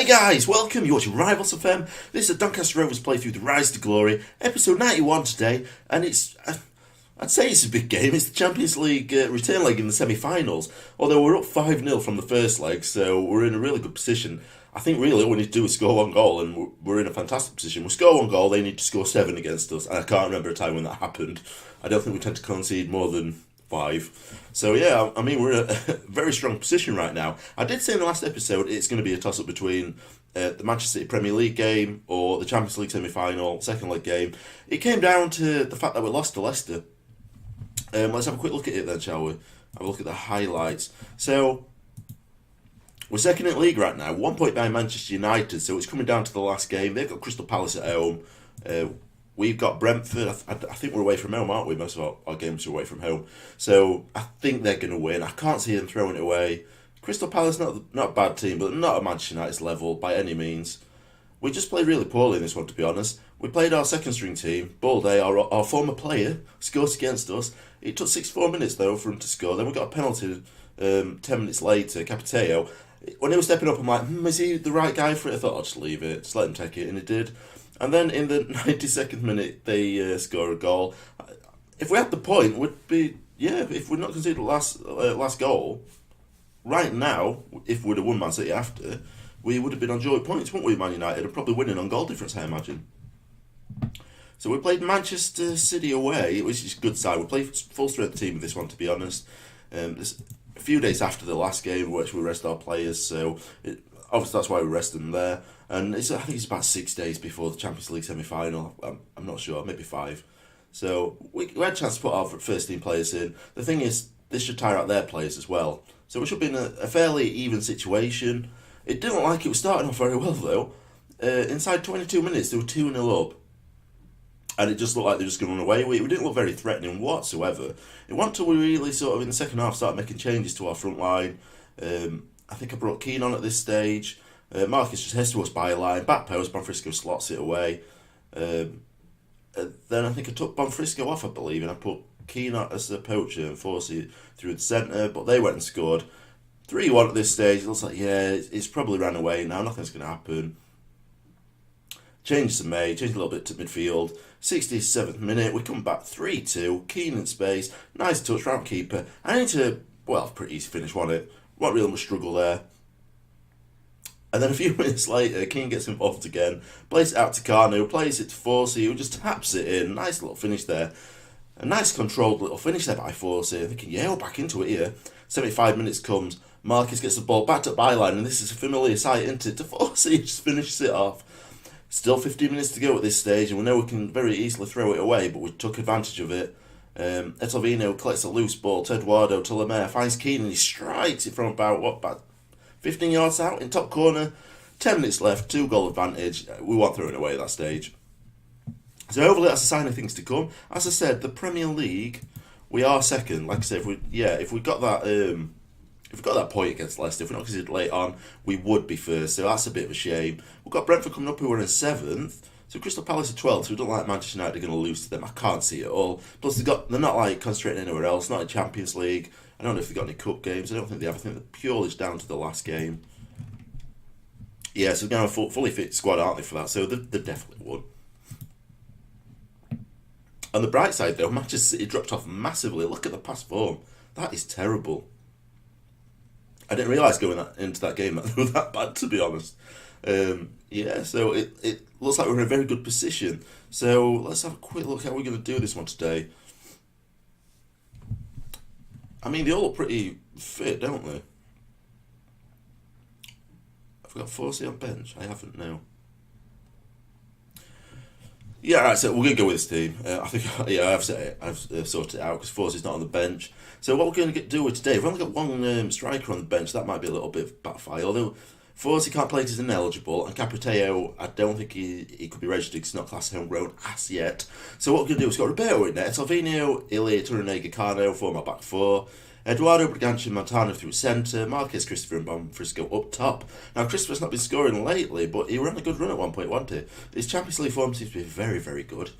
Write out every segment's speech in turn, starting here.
Hey guys, welcome. You're watching Rivals FM. This is a Doncaster Rovers playthrough The Rise to Glory, episode 91 today, and I'd say it's a big game. It's the Champions League return leg in the semi-finals, although we're up 5-0 from the first leg, so we're in a really good position. I think really all we need to do is score one goal, and we're in a fantastic position. We score one goal, they need to score 7 against us, and I can't remember a time when that happened. I don't think we tend to concede more than 5. So yeah, I mean, we're in a very strong position right now. I did say in the last episode it's going to be a toss-up between the Manchester City Premier League game or the Champions League semi-final, second leg game. It came down to the fact that we lost to Leicester. Let's have a quick look at it then, shall we? Have a look at the highlights. So, we're second in the league right now, 1 point behind Manchester United, so it's coming down to the last game. They've got Crystal Palace at home. We've got Brentford. I think we're away from home, aren't we? Most of our games are away from home. So I think they're going to win. I can't see them throwing it away. Crystal Palace, not a bad team, but not at Manchester United's level by any means. We just played really poorly in this one, to be honest. We played our second string team. Balde, our former player, scores against us. It took 64 minutes, though, for him to score. Then we got a penalty 10 minutes later, Capiteo. When he was stepping up, I'm like, is he the right guy for it? I thought I'll just leave it, just let him take it, and he did. And then in the 92nd minute, they score a goal. If we had the point, would be if we'd not conceded the last goal, right now, if we'd have won Man City after, we would have been on joint points, wouldn't we, Man United? And probably winning on goal difference, I imagine. So we played Manchester City away, which is a good side. We played full strength team with this one, to be honest. This a few days after the last game, which we rest our players, so obviously that's why we rested them there. And I think it's about 6 days before the Champions League semi-final. I'm not sure, maybe 5. So we had a chance to put our first team players in. The thing is, this should tire out their players as well. So we should be in a fairly even situation. It didn't look like it was starting off very well, though. Inside 22 minutes, they were 2-0 up. And it just looked like they were just going to run away. We didn't look very threatening whatsoever. It wasn't until we really sort of, in the second half, started making changes to our front line. I think I brought Keane on at this stage. Marcus just heads towards byline, back post, Bonfrisco slots it away. Then I think I took Bonfrisco off, I believe, and I put Keane out as the poacher and Forsey through the centre, but they went and scored. 3-1 at this stage. It looks like, it's probably ran away now, nothing's going to happen. Changed a little bit to midfield. 67th minute, we come back 3-2, Keane in space, nice touch, round keeper. I need to, pretty easy finish, wasn't it? Wasn't really much struggle there. And then a few minutes later, Keane gets involved again, plays it out to Carno, plays it to Forsey, who just taps it in. Nice little finish there. A nice controlled little finish there by Forsey. I'm thinking, we're back into it here. 75 minutes comes, Marcus gets the ball back up byline, and this is a familiar sight, isn't it? To Forsey, just finishes it off. Still 15 minutes to go at this stage, and we know we can very easily throw it away, but we took advantage of it. Etelvino collects a loose ball to Eduardo to Lemaire, finds Keane, and he strikes it from about 15 yards out in top corner. 10 minutes left, 2-goal advantage. We weren't throwing away at that stage. So hopefully that's a sign of things to come. As I said, the Premier League, we are second. Like I said, if we got that point against Leicester, if we're not considered late on, we would be first. So that's a bit of a shame. We've got Brentford coming up, who are in 7th. So Crystal Palace are 12th, so we don't like Manchester United are going to lose to them. I can't see it all. Plus they're not like concentrating anywhere else, not in Champions League. I don't know if they've got any cup games. I don't think they have. I think they're purely down to the last game. Yeah, so they're going to have a fully fit squad, aren't they, for that? So they've definitely won. On the bright side, though, Manchester City dropped off massively. Look at the past form. That is terrible. I didn't realise going into that game that they were that bad, to be honest. So it looks like we're in a very good position. So let's have a quick look how we're going to do this one today. I mean, they all look pretty fit, don't they? Have we got Forsey on bench? I haven't, no. Yeah, right, so we're going to go with this team. I think, I've sorted it out because Forsey's not on the bench. So what we're going to do with today, we've only got one striker on the bench. That might be a little bit of backfire. Although Forsey can't play because he's ineligible, and Capiteo, I don't think he could be registered because he's not class homegrown as yet. So what we're going to do is got Roberto in there, Salvino, Ilya, Turanega, Carno, form our back 4. Eduardo, Briganci, Montano through centre, Marquez, Christopher and Bonfrisco up top. Now Christopher's not been scoring lately, but he ran a good run at one point, wasn't he? His Champions League form seems to be very, very good.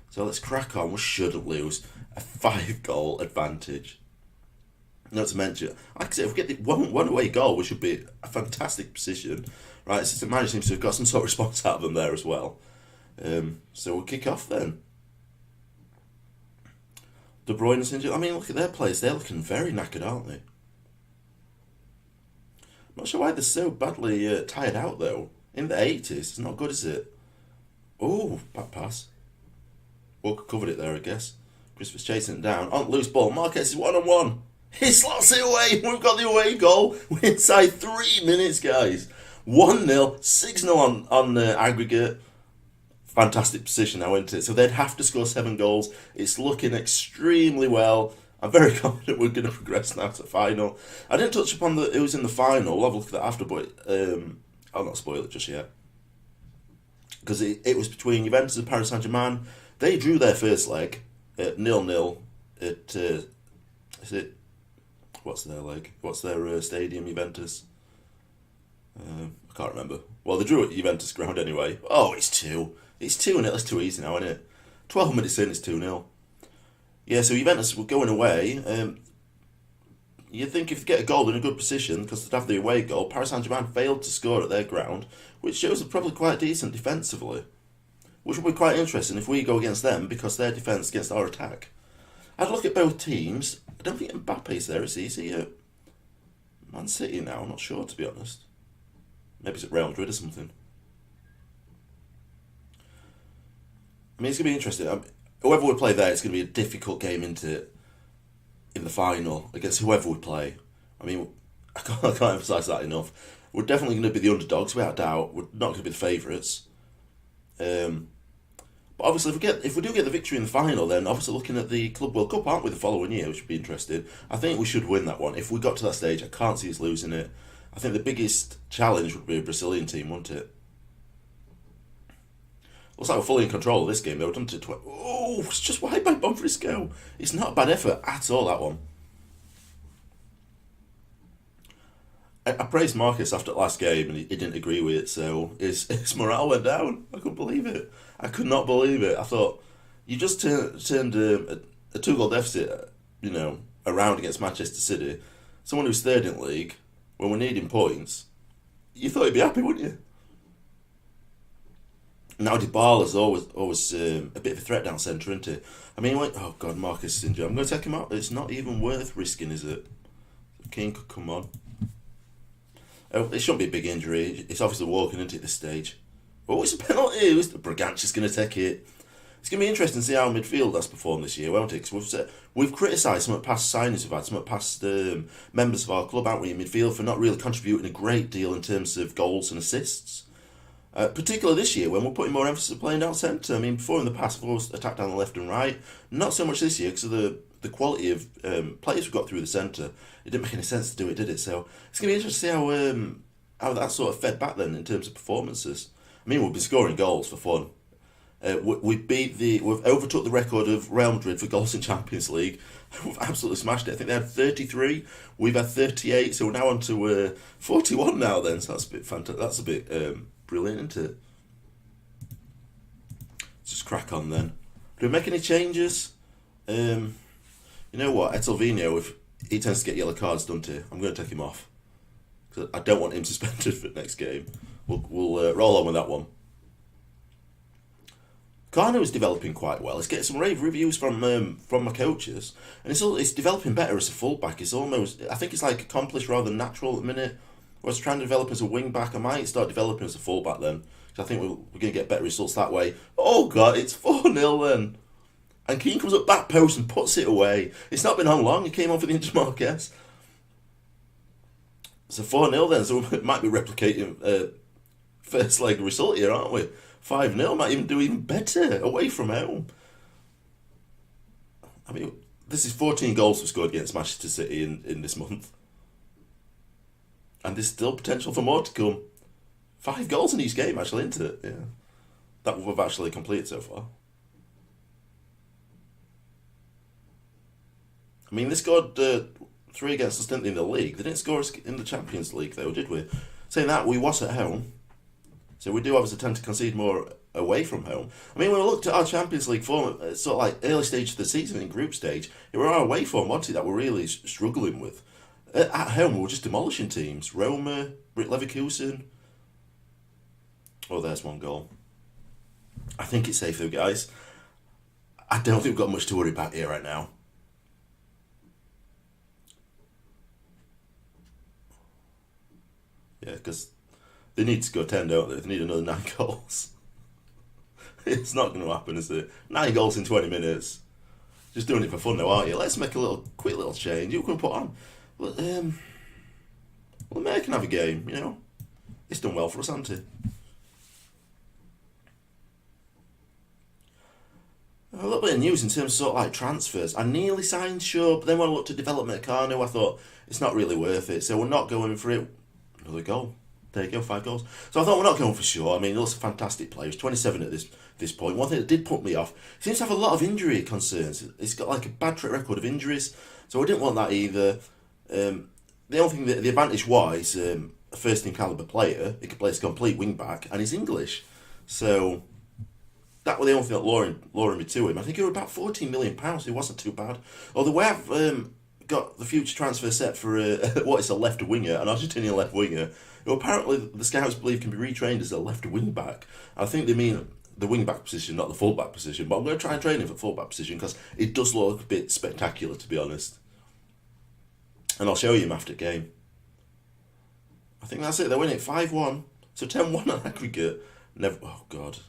So let's crack on, we shouldn't lose. A 5-goal advantage. Not to mention, like I said, if we get the one away goal, we should be a fantastic position, right? Assistant manager seems to have got some sort of response out of them there as well. So we'll kick off then. De Bruyne's injured. I mean, look at their players. They're looking very knackered, aren't they? I'm not sure why they're so badly tired out, though. In the 80s, it's not good, is it? Oh, back pass. Walker covered it there, I guess. Chris was chasing it down. On loose ball. Marquez is 1-on-1. He slots it away. We've got the away goal. We're inside 3 minutes, guys. 1-0, 6-0 on aggregate. Fantastic position now, isn't it? So they'd have to score 7 goals. It's looking extremely well. I'm very confident we're going to progress now to the final. I didn't touch upon it was in the final. We'll have a look at that after, but I'll not spoil it just yet. Because it was between Juventus and Paris Saint-Germain. They drew their first leg at 0-0 at... is it... What's their leg? What's their stadium, Juventus? I can't remember. Well, they drew at Juventus ground anyway. Oh, it's 2. It's 2-0. That's too easy now, isn't it? 12 minutes in, it's 2-0. Yeah, so Juventus were going away. You'd think if they get a goal in a good position, because they'd have the away goal, Paris Saint-Germain failed to score at their ground, which shows they're probably quite decent defensively. Which will be quite interesting if we go against them, because their defence against our attack. I'd look at both teams. I don't think Mbappe's there, is he? Is he at Man City now? I'm not sure, to be honest. Maybe it's at Real Madrid or something. I mean, it's going to be interesting. Whoever we play there, it's going to be a difficult game in the final against whoever we play. I mean, I can't emphasise that enough. We're definitely going to be the underdogs, without doubt. We're not going to be the favourites. But obviously, if we do get the victory in the final, then obviously looking at the Club World Cup, aren't we, the following year, which would be interesting. I think we should win that one. If we got to that stage, I can't see us losing it. I think the biggest challenge would be a Brazilian team, wouldn't it? Looks like we're fully in control of this game, though. Done to it's just wide by Bonfrisco. It's not a bad effort at all, that one. I praised Marcus after the last game, and he didn't agree with it, so his morale went down. I couldn't believe it. I could not believe it. I thought, you just turned a 2-goal deficit, around against Manchester City. Someone who's third in the league, when we're needing points, you thought he'd be happy, wouldn't you? Now Dybala's always a bit of a threat down centre, isn't he? I mean, oh God, Marcus is injured. I'm going to take him out. It's not even worth risking, is it? Keane could come on. Oh, it shouldn't be a big injury. It's obviously walking into this stage. Oh, it's a penalty. Braganti's going to take it. It's going to be interesting to see how midfield has performed this year, won't it? Because we've criticised some of the past signings we've had, some of the past members of our club, haven't we, in midfield, for not really contributing a great deal in terms of goals and assists. Particularly this year, when we're putting more emphasis on playing down centre. I mean, before in the past, we've always attacked down the left and right. Not so much this year, because of the quality of players we've got through the centre. It didn't make any sense to do it, did it? So it's going to be interesting to see how that sort of fed back then in terms of performances. I mean, we've been scoring goals for fun. We've overtook the record of Real Madrid for goals in Champions League. We've absolutely smashed it. I think they had 33. We've had 38. So we're now on to 41 now. Then, so that's a bit fantastic. That's a bit brilliant, isn't it? Let's just crack on then. Do we make any changes? You know what, Etelvino, if he tends to get yellow cards, doesn't he? I'm going to take him off because I don't want him suspended for the next game. We'll roll on with that one. Garner is developing quite well. He's getting some rave reviews from my coaches, and it's developing better as a fullback. It's almost, I think it's like accomplished rather than natural at the minute. Whereas trying to develop as a wing back, I might start developing as a fullback then, because I think we're going to get better results that way. Oh God, it's 4-0 then. And Keane comes up back post and puts it away. It's not been on long. He came on for the injured Marquez. It's a 4-0 then, so we might be replicating first leg result here, aren't we? 5-0 might even do even better away from home. I mean, this is 14 goals we've scored against Manchester City in this month. And there's still potential for more to come. 5 goals in each game, actually, isn't it? Yeah. That we've actually completed so far. I mean, they scored 3 against us, didn't they, in the league? They didn't score us in the Champions League, though, did we? Saying that, we was at home. So we do obviously tend to concede more away from home. I mean, when we looked at our Champions League form, sort of like early stage of the season in group stage, it were our away form, wasn't it, that we're really struggling with. At home, we were just demolishing teams. Roma, Leverkusen. Oh, there's one goal. I think it's safe though, guys. I don't think we've got much to worry about here right now. Yeah, because they need to go 10, don't they? They need another 9 goals. It's not going to happen, is it? 9 goals in 20 minutes. Just doing it for fun now, aren't you? Let's make a quick little change. You can put on. Well, Mayor can have a game, you know. It's done well for us, hasn't it? A little bit of news in terms of sort of like transfers. I nearly signed Shaw, but then when I looked at development of Kanu, I thought it's not really worth it. So we're not going for it. Another goal. There you go, 5 goals. So I thought we're not going for Shaw. I mean, he looks a fantastic player. He's 27 at this point. One thing that did put me off, he seems to have a lot of injury concerns. He's got like a bad track record of injuries. So I didn't want that either. The only thing, the advantage was a first team calibre player. He could play as a complete wing back, and he's English. So that was the only thing that luring me to him. I think it was about £14 million. It wasn't too bad. Although we have got the future transfer set for what is a left winger, an Argentinian left winger, who apparently the scouts believe can be retrained as a left wing back. I think they mean the wing back position, not the full back position. But I'm going to try and train him for full back position because it does look a bit spectacular, to be honest. And I'll show you him after the game. I think that's it. They're winning 5-1. So 10-1 on aggregate. Never. Oh, God.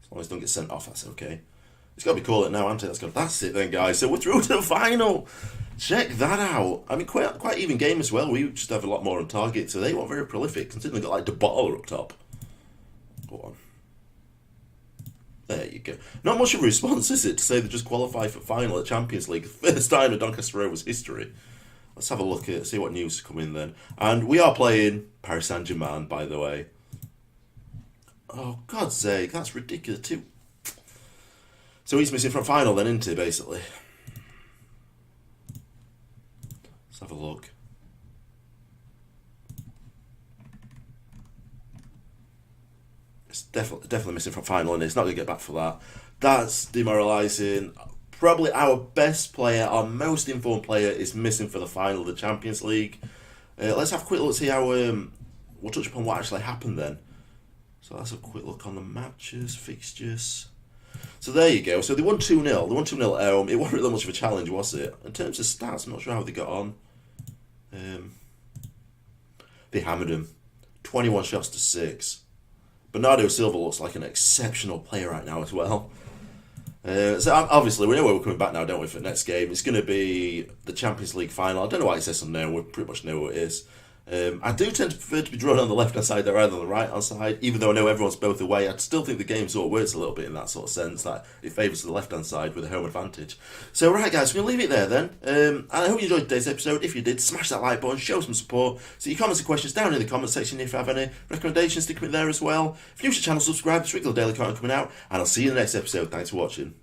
As long as it don't get sent off, that's okay. It's got to be called now, hasn't it? That's it then, guys. So we're through to the final. Check that out. I mean, quite even game as well. We just have a lot more on target, so they weren't very prolific, considering they got like the bottler up top. Go on. There you go. Not much of a response, is it, to say they just qualified for final at Champions League. First time in Doncaster Rovers history. Let's have a look at see what news come in then. And we are playing Paris Saint-Germain, by the way. Oh, God's sake, that's ridiculous too. So he's missing from final then, isn't he, basically? Let's have a look. It's definitely missing from final, and it's not going to get back for that. That's demoralising. Probably our best player, our most informed player, is missing for the final of the Champions League. Let's have a quick look, see how... we'll touch upon what actually happened then. So let's have a quick look on the matches, fixtures. So there you go. So they won 2-0. They won 2-0 at home. It wasn't really much of a challenge, was it? In terms of stats, I'm not sure how they got on. They hammered him. 21 shots to 6. Bernardo Silva looks like an exceptional player right now as well. So obviously we know where we're coming back now, don't we, for the next game. It's going to be the Champions League final. I don't know why it says on there. We pretty much know what it is. I do tend to prefer to be drawn on the left-hand side rather than the right-hand side, even though I know everyone's both away. I still think the game sort of works a little bit in that sort of sense, that it favours the left-hand side with a home advantage. So, right, guys, we're going to leave it there then. And I hope you enjoyed today's episode. If you did, smash that like button, show some support. So your comments and questions down in the comment section if you have any recommendations, stick them in there as well. If you're new to the channel, subscribe. There's regular daily content coming out, and I'll see you in the next episode. Thanks for watching.